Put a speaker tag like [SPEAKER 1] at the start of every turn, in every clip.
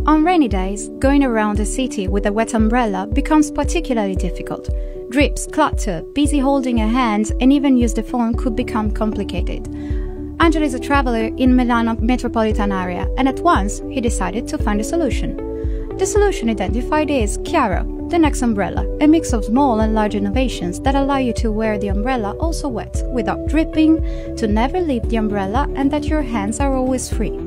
[SPEAKER 1] On rainy days, going around the city with a wet umbrella becomes particularly difficult. Drips, clutter, busy holding a hand, and even use the phone could become complicated. Angelo is a traveler in Milano metropolitan area, and at once he decided to find a solution. The solution identified is Kjaro, the next umbrella, a mix of small and large innovations that allow you to wear the umbrella also wet, without dripping, to never leave the umbrella, and that your hands are always free.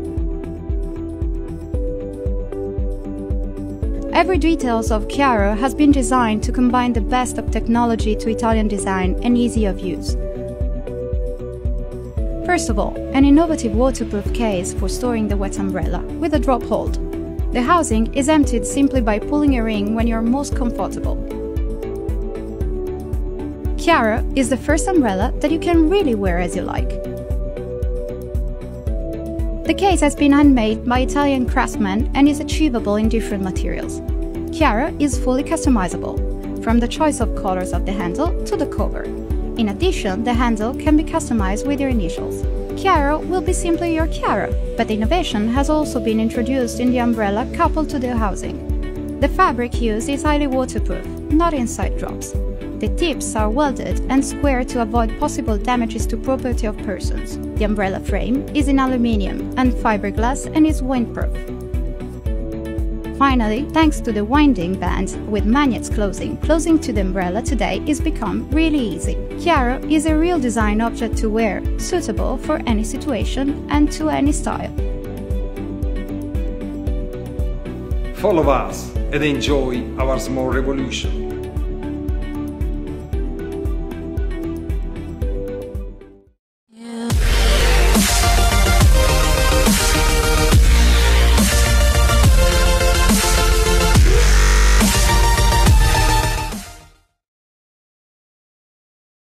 [SPEAKER 1] Every detail of Kjaro has been designed to combine the best of technology to Italian design and easy of use. First of all, an innovative waterproof case for storing the wet umbrella, with a drop hold. The housing is emptied simply by pulling a ring when you're most comfortable. Kjaro is the first umbrella that you can really wear as you like. The case has been handmade by Italian craftsmen and is achievable in different materials. Kjaro is fully customizable, from the choice of colors of the handle to the cover. In addition, the handle can be customized with your initials. Kjaro will be simply your Kjaro, but the innovation has also been introduced in the umbrella coupled to the housing. The fabric used is highly waterproof, not inside drops. The tips are welded and square to avoid possible damages to property of persons. The umbrella frame is in aluminium and fiberglass and is windproof. Finally, thanks to the winding band with magnets closing to the umbrella today is become really easy. Kjaro is a real design object to wear, suitable for any situation and to any style.
[SPEAKER 2] Follow us and enjoy our small revolution.